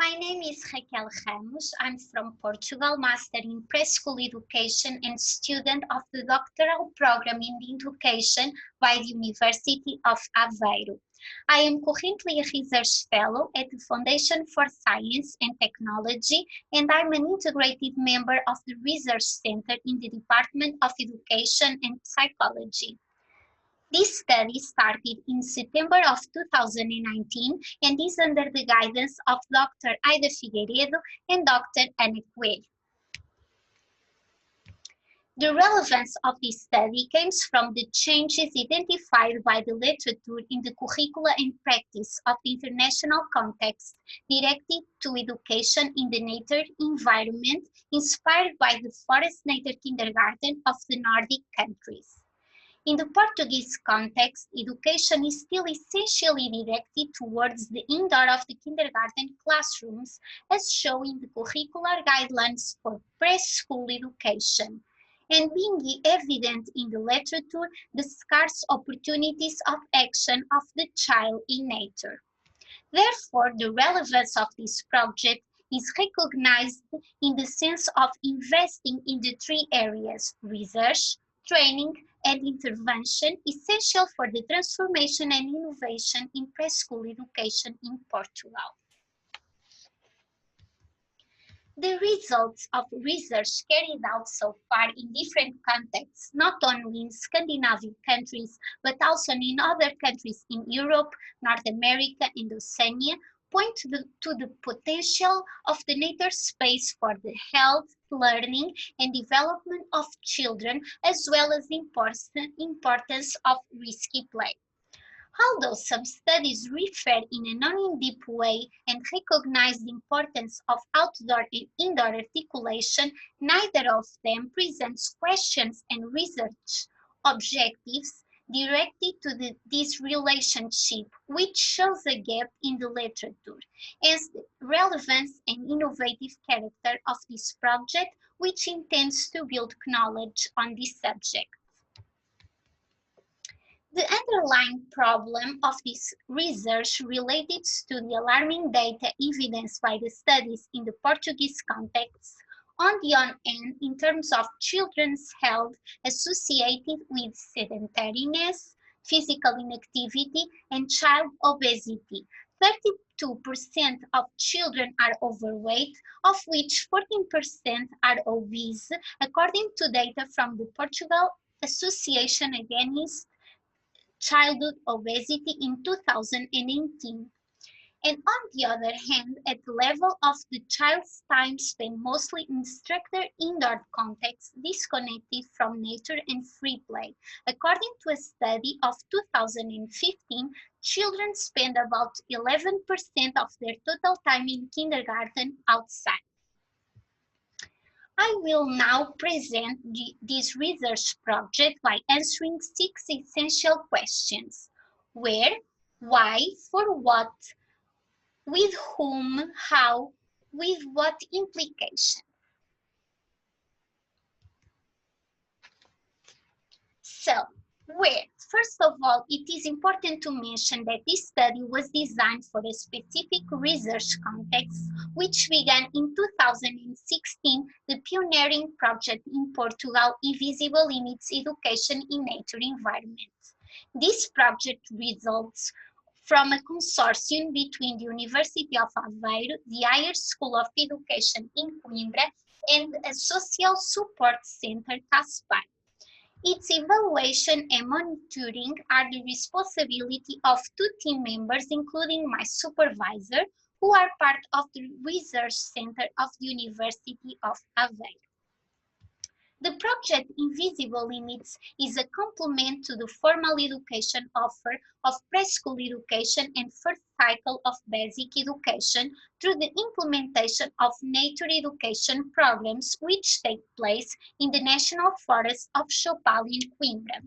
My name is Raquel Ramos. I'm from Portugal, Master in Preschool Education and student of the doctoral program in Education by the University of Aveiro. I am currently a research fellow at the Foundation for Science and Technology, and I'm an integrated member of the Research Center in the Department of Education and Psychology. This study started in September of 2019 and is under the guidance of Dr. Aida Figueiredo and Dr. Coelho. The relevance of this study comes from the changes identified by the literature in the curricula and practice of the international context directed to education in the nature environment inspired by the forest nature kindergarten of the Nordic countries. In the Portuguese context, education is still essentially directed towards the indoor of the kindergarten classrooms, as shown in the curricular guidelines for preschool education, and being evident in the literature the scarce opportunities of action of the child in nature. Therefore, the relevance of this project is recognized in the sense of investing in the three areas: research, training, and intervention, essential for the transformation and innovation in preschool education in Portugal. The results of research carried out so far in different contexts, not only in Scandinavian countries, but also in other countries in Europe, North America, and Oceania, point to the potential of the nature space for the health, learning, and development of children, as well as the importance of risky play. Although some studies refer in a non-in-depth way and recognize the importance of outdoor and indoor articulation, neither of them presents questions and research objectives directed to this relationship, which shows a gap in the literature, as the relevance and innovative character of this project, which intends to build knowledge on this subject. The underlying problem of this research related to the alarming data evidenced by the studies in the Portuguese context, on the one hand in terms of children's health associated with sedentariness, physical inactivity, and child obesity. 32% of children are overweight, of which 14% are obese, according to data from the Portugal Association Against Childhood Obesity in 2018. And on the other hand, at the level of the child's time spent mostly in structured indoor contexts, disconnected from nature and free play. According to a study of 2015, children spend about 11% of their total time in kindergarten outside. I will now present this research project by answering 6 essential questions: where, why, for what, with whom, how, with what implication. So, where? First of all, it is important to mention that this study was designed for a specific research context, which began in 2016, the pioneering project in Portugal, Invisible Limits Education in Nature Environments. This project results from a consortium between the University of Aveiro, the Higher School of Education in Coimbra, and a social support center, CASPAR. Its evaluation and monitoring are the responsibility of 2 team members, including my supervisor, who are part of the Research Center of the University of Aveiro. The project Invisible Limits is a complement to the formal education offer of preschool education and first cycle of basic education through the implementation of nature education programs which take place in the National Forest of Chopal in Coimbra.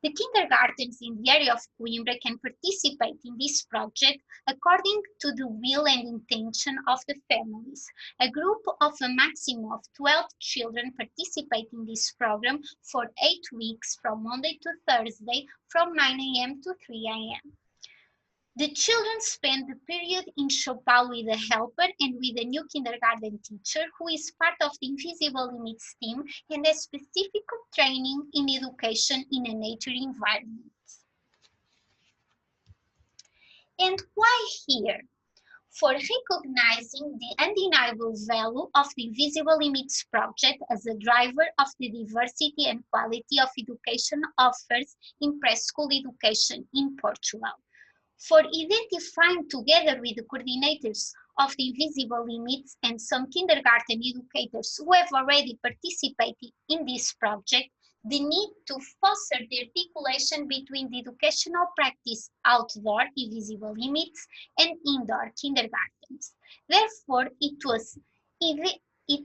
The kindergartens in the area of Coimbra can participate in this project according to the will and intention of the families. A group of a maximum of 12 children participate in this program for 8 weeks from Monday to Thursday from 9 a.m. to 3 a.m. The children spend the period in Chopal with a helper and with a new kindergarten teacher who is part of the Invisible Limits team and has specific training in education in a nature environment. And why here? For recognizing the undeniable value of the Invisible Limits project as a driver of the diversity and quality of education offered in preschool education in Portugal. For identifying together with the coordinators of the Invisible Limits and some kindergarten educators who have already participated in this project, the need to foster the articulation between the educational practice outdoor Invisible Limits and indoor kindergartens. Therefore, it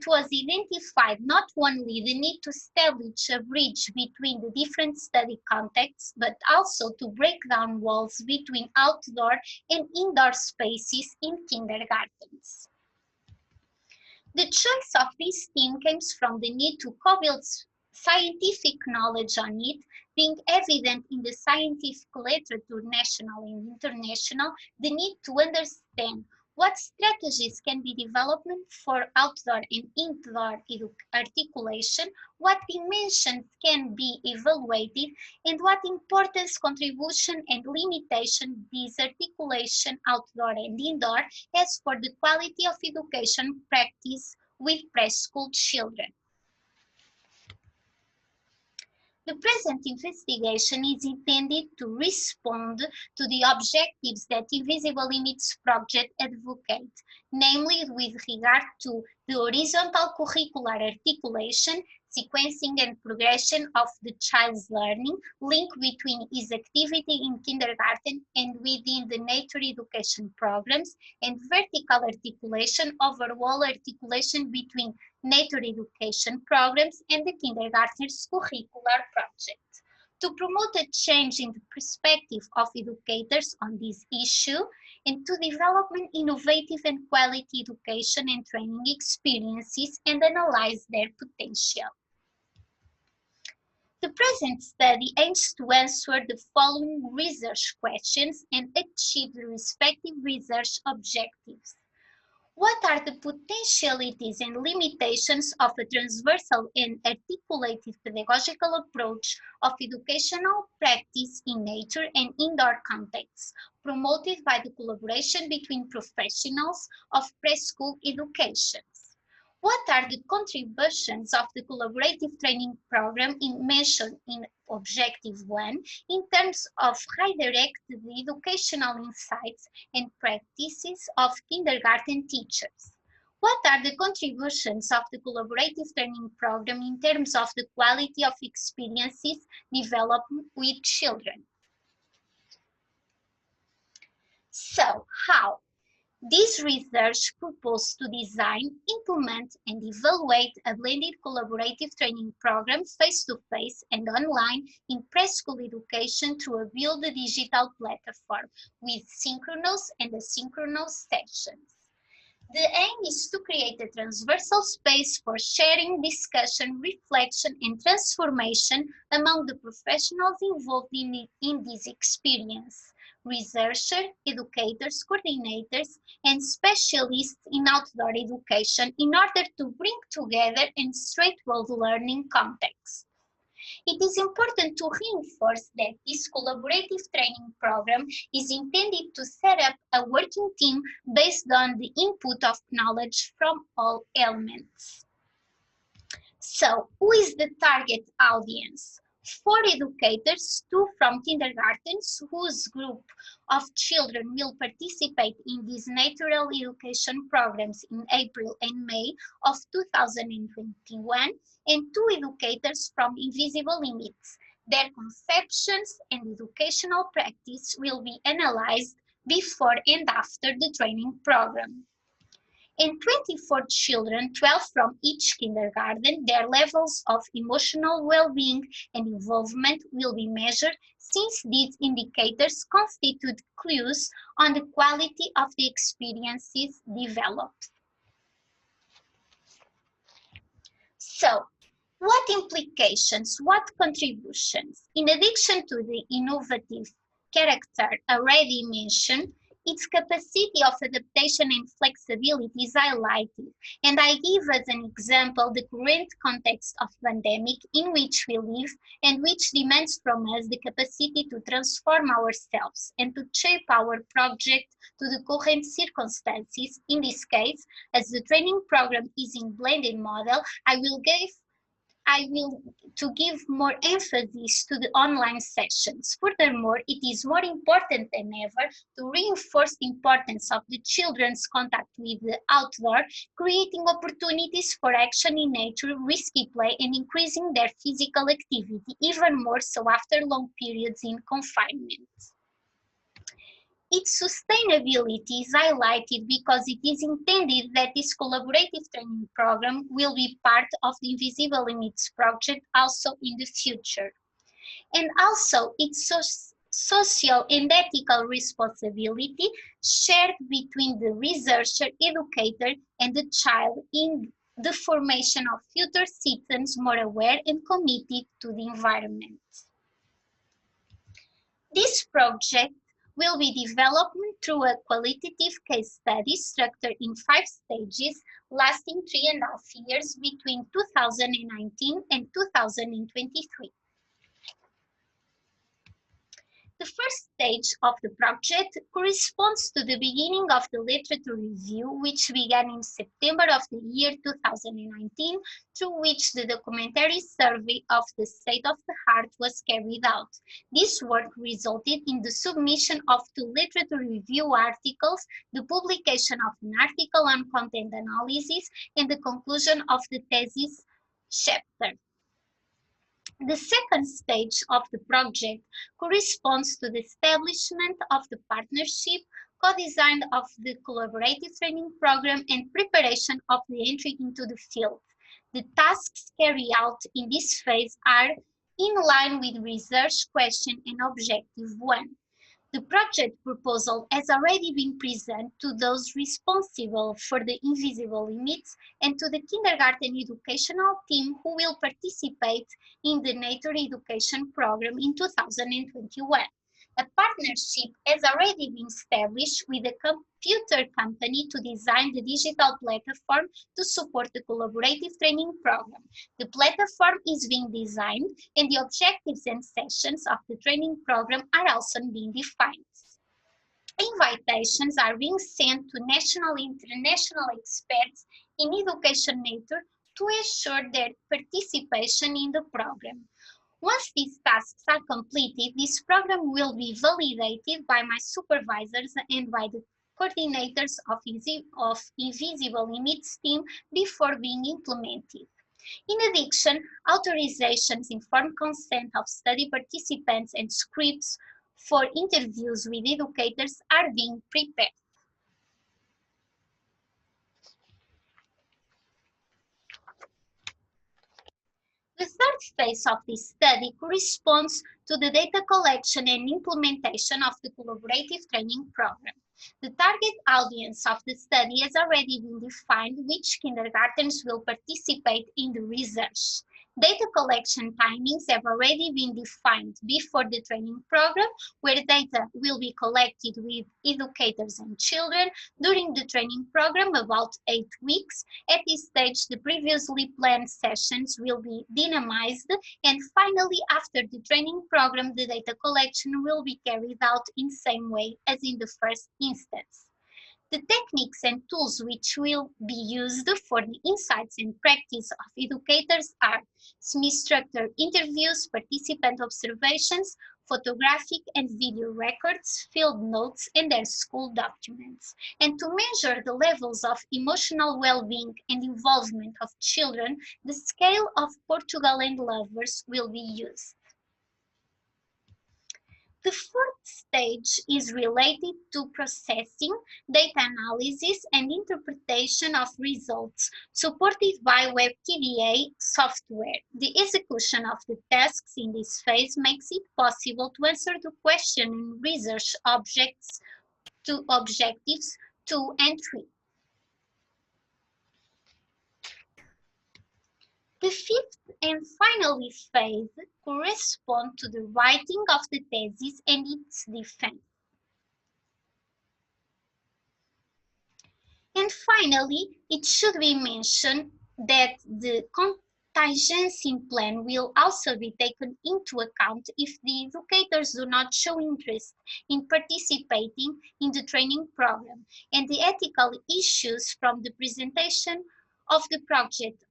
was identified not only the need to establish a bridge between the different study contexts, but also to break down walls between outdoor and indoor spaces in kindergartens. The choice of this theme comes from the need to co-build scientific knowledge on it, being evident in the scientific literature, national and international, the need to understand what strategies can be developed for outdoor and indoor articulation, what dimensions can be evaluated, and what importance, contribution, and limitation this articulation outdoor and indoor has for the quality of education practice with preschool children. The present investigation is intended to respond to the objectives that Invisible Limits project advocate, namely with regard to the horizontal curricular articulation, sequencing and progression of the child's learning, link between his activity in kindergarten and within the nature education programs, and vertical articulation, overall articulation between nature education programs and the kindergarten's curricular project. To promote a change in the perspective of educators on this issue and to develop innovative and quality education and training experiences and analyze their potential. The present study aims to answer the following research questions and achieve the respective research objectives. What are the potentialities and limitations of a transversal and articulated pedagogical approach of educational practice in nature and indoor contexts, promoted by the collaboration between professionals of preschool education? What are the contributions of the collaborative training program mentioned in Objective 1 in terms of redirect the educational insights and practices of kindergarten teachers? What are the contributions of the collaborative training program in terms of the quality of experiences developed with children? So, how? This research proposed to design, implement, and evaluate a blended collaborative training program face-to-face and online in preschool education through a build a digital platform with synchronous and asynchronous sessions. The aim is to create a transversal space for sharing, discussion, reflection, and transformation among the professionals involved in this experience. Researchers, educators, coordinators, and specialists in outdoor education in order to bring together and straightforward learning context. It is important to reinforce that this collaborative training program is intended to set up a working team based on the input of knowledge from all elements. So, who is the target audience? 4 educators, 2 from kindergartens, whose group of children will participate in these natural education programs in April and May of 2021, and 2 educators from Invisible Limits. Their conceptions and educational practice will be analyzed before and after the training program. In 24 children, 12 from each kindergarten, their levels of emotional well-being and involvement will be measured, since these indicators constitute clues on the quality of the experiences developed. So, what implications, what contributions? In addition to the innovative character already mentioned, its capacity of adaptation and flexibility is highlighted, and I give as an example the current context of pandemic in which we live and which demands from us the capacity to transform ourselves and to shape our project to the current circumstances. In this case, as the training program is in blended model, I will to give more emphasis to the online sessions. Furthermore, it is more important than ever to reinforce the importance of the children's contact with the outdoor, creating opportunities for action in nature, risky play, and increasing their physical activity, even more so after long periods in confinement. Its sustainability is highlighted because it is intended that this collaborative training program will be part of the Invisible Limits project also in the future. And also its social and ethical responsibility shared between the researcher, educator, and the child in the formation of future citizens more aware and committed to the environment. This project will be developed through a qualitative case study structured in 5 stages, lasting 3.5 years between 2019 and 2023. The first stage of the project corresponds to the beginning of the literature review, which began in September of the year 2019, through which the documentary survey of the state of the art was carried out. This work resulted in the submission of 2 literature review articles, the publication of an article on content analysis, and the conclusion of the thesis chapter. The second stage of the project corresponds to the establishment of the partnership, co-design of the collaborative training program, and preparation of the entry into the field. The tasks carried out in this phase are in line with research question and objective 1. The project proposal has already been presented to those responsible for the invisible limits and to the kindergarten educational team who will participate in the nature education program in 2021. A partnership has already been established with a computer company to design the digital platform to support the collaborative training program. The platform is being designed and the objectives and sessions of the training program are also being defined. Invitations are being sent to national and international experts in education nature to ensure their participation in the program. Once these tasks are completed, this program will be validated by my supervisors and by the coordinators of Invisible Limits team before being implemented. In addition, authorizations, informed consent of study participants, and scripts for interviews with educators are being prepared. The third phase of this study corresponds to the data collection and implementation of the collaborative training program. The target audience of the study has already been defined, which kindergartens will participate in the research. Data collection timings have already been defined before the training program, where data will be collected with educators and children during the training program, about 8 weeks. At this stage, the previously planned sessions will be dynamized, and finally, after the training program, the data collection will be carried out in the same way as in the first instance. The techniques and tools which will be used for the insights and practice of educators are semi-structured interviews, participant observations, photographic and video records, field notes, and their school documents. And to measure the levels of emotional well-being and involvement of children, the scale of Portugal and Lovers will be used. The fourth stage is related to processing, data analysis, and interpretation of results, supported by WebTDA software. The execution of the tasks in this phase makes it possible to answer the question in research objectives 2 and 3. The fifth and finally phase corresponds to the writing of the thesis and its defense. And finally, it should be mentioned that the contingency plan will also be taken into account if the educators do not show interest in participating in the training program, and the ethical issues from the presentation of the project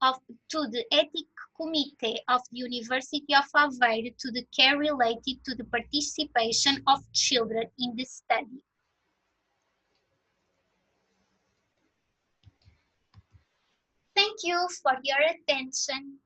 to the ethics committee of the University of Aveiro to the care related to the participation of children in the study. Thank you for your attention.